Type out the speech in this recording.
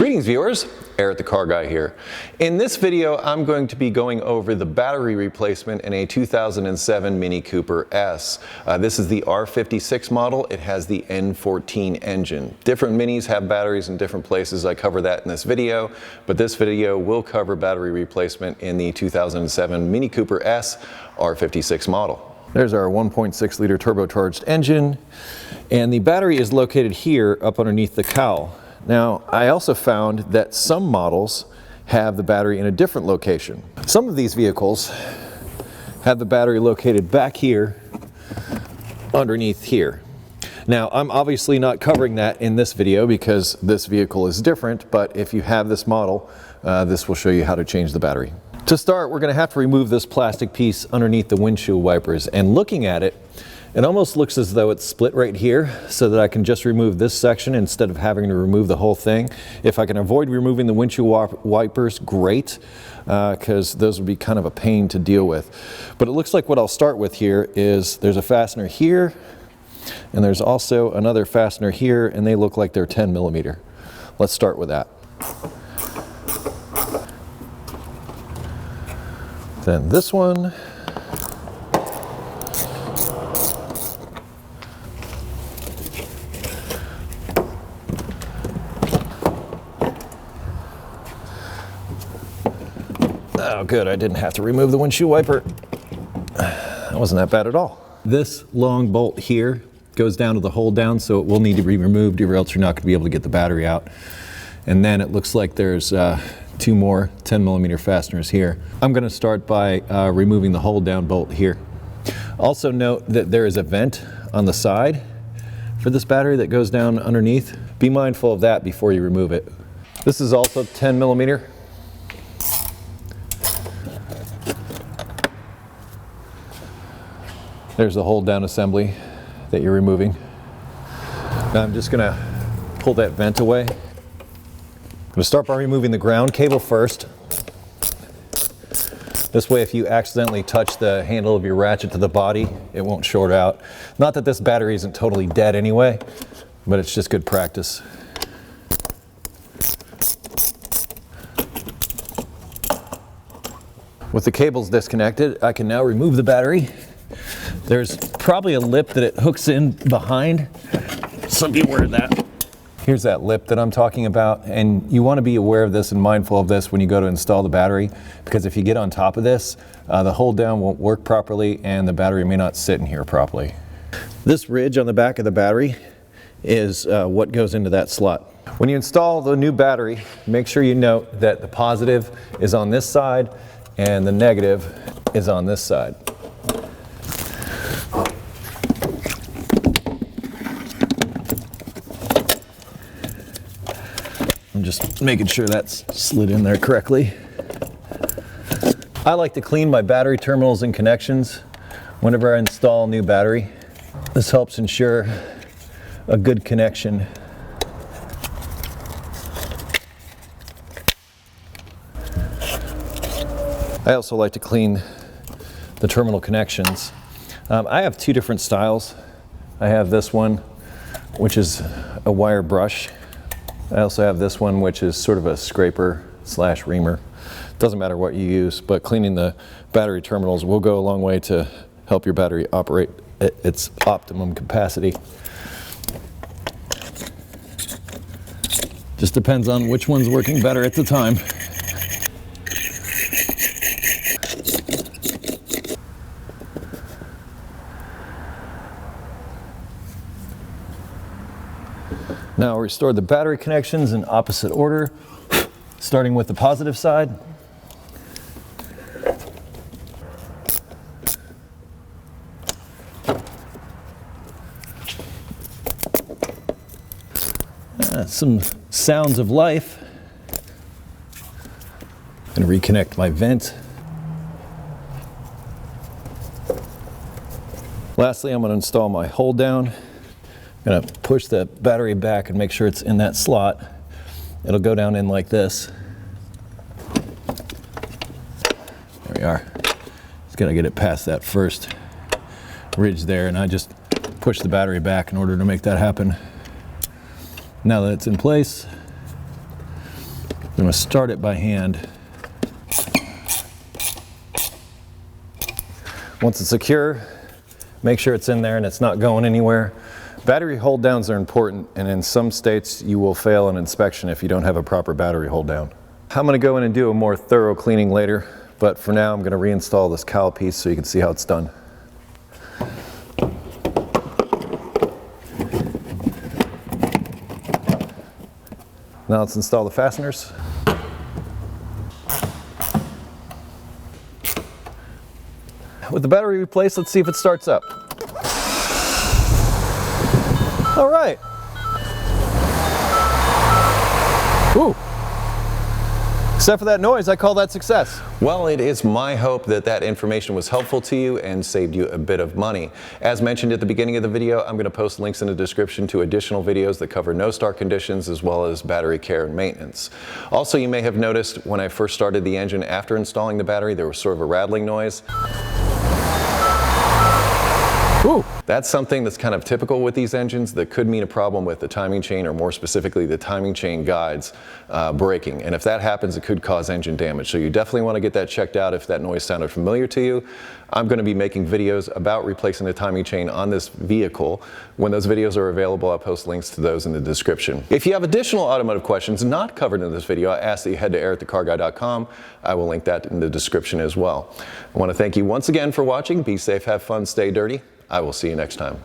Greetings viewers, Eric the Car Guy here. In this video I'm going to be going over the battery replacement in a 2007 Mini Cooper S. This is the R56 model. It has the N14 engine. Different Minis have batteries in different places. I cover that in this video, but this video will cover battery replacement in the 2007 Mini Cooper S R56 model. There's our 1.6 liter turbocharged engine, and the battery is located here up underneath the cowl. Now, I also found that some models have the battery in a different location. Some of these vehicles have the battery located back here, underneath here. Now, I'm obviously not covering that in this video because this vehicle is different, but if you have this model, this will show you how to change the battery. To start, we're going to have to remove this plastic piece underneath the windshield wipers, and looking at it, it almost looks as though it's split right here, so that I can just remove this section instead of having to remove the whole thing. If I can avoid removing the windshield wipers, great, because those would be kind of a pain to deal with. But it looks like what I'll start with here is there's a fastener here, and there's also another fastener here, and they look like they're 10 millimeter. Let's start with that. Then this one. Oh good, I didn't have to remove the windshield wiper. That wasn't that bad at all. This long bolt here goes down to the hold down, so it will need to be removed or else you're not going to be able to get the battery out. And then it looks like there's two more 10 millimeter fasteners here. I'm going to start by removing the hold down bolt here. Also note that there is a vent on the side for this battery that goes down underneath. Be mindful of that before you remove it. This is also 10 millimeter. There's the hold down assembly that you're removing. Now I'm just going to pull that vent away. I'm going to start by removing the ground cable first. This way, if you accidentally touch the handle of your ratchet to the body, it won't short out. Not that this battery isn't totally dead anyway, but it's just good practice. With the cables disconnected, I can now remove the battery. There's probably a lip that it hooks in behind, so be aware of that. Here's that lip that I'm talking about, and you want to be aware of this and mindful of this when you go to install the battery, because if you get on top of this, the hold down won't work properly and the battery may not sit in here properly. This ridge on the back of the battery is what goes into that slot. When you install the new battery, make sure you note that the positive is on this side and the negative is on this side. I'm just making sure that's slid in there correctly. I like to clean my battery terminals and connections whenever I install a new battery. This helps ensure a good connection. I also like to clean the terminal connections. I have two different styles. I have this one, which is a wire brush. I also have this one, which is sort of a scraper / reamer. Doesn't matter what you use, but cleaning the battery terminals will go a long way to help your battery operate at its optimum capacity. Just depends on which one's working better at the time. Now I'll restore the battery connections in opposite order, starting with the positive side. Some sounds of life. I'm going to reconnect my vent. Lastly, I'm going to install my hold down. I'm going to push the battery back and make sure it's in that slot. It'll go down in like this. There we are. Just got to get it past that first ridge there, and I just push the battery back in order to make that happen. Now that it's in place, I'm going to start it by hand. Once it's secure, make sure it's in there and it's not going anywhere. Battery hold downs are important, and in some states you will fail an inspection if you don't have a proper battery hold down. I'm going to go in and do a more thorough cleaning later, but for now I'm going to reinstall this cowl piece so you can see how it's done. Now let's install the fasteners. With the battery replaced, let's see if it starts up. All right. Ooh. Except for that noise, I call that success. Well, it is my hope that that information was helpful to you and saved you a bit of money. As mentioned at the beginning of the video, I'm going to post links in the description to additional videos that cover no-start conditions as well as battery care and maintenance. Also, you may have noticed when I first started the engine after installing the battery, there was sort of a rattling noise. Ooh. That's something that's kind of typical with these engines that could mean a problem with the timing chain, or more specifically the timing chain guides breaking. And if that happens, it could cause engine damage. So you definitely want to get that checked out if that noise sounded familiar to you. I'm going to be making videos about replacing the timing chain on this vehicle. When those videos are available, I'll post links to those in the description. If you have additional automotive questions not covered in this video, I ask that you head to EricTheCarGuy.com. I will link that in the description as well. I want to thank you once again for watching. Be safe, have fun, stay dirty. I will see you next time.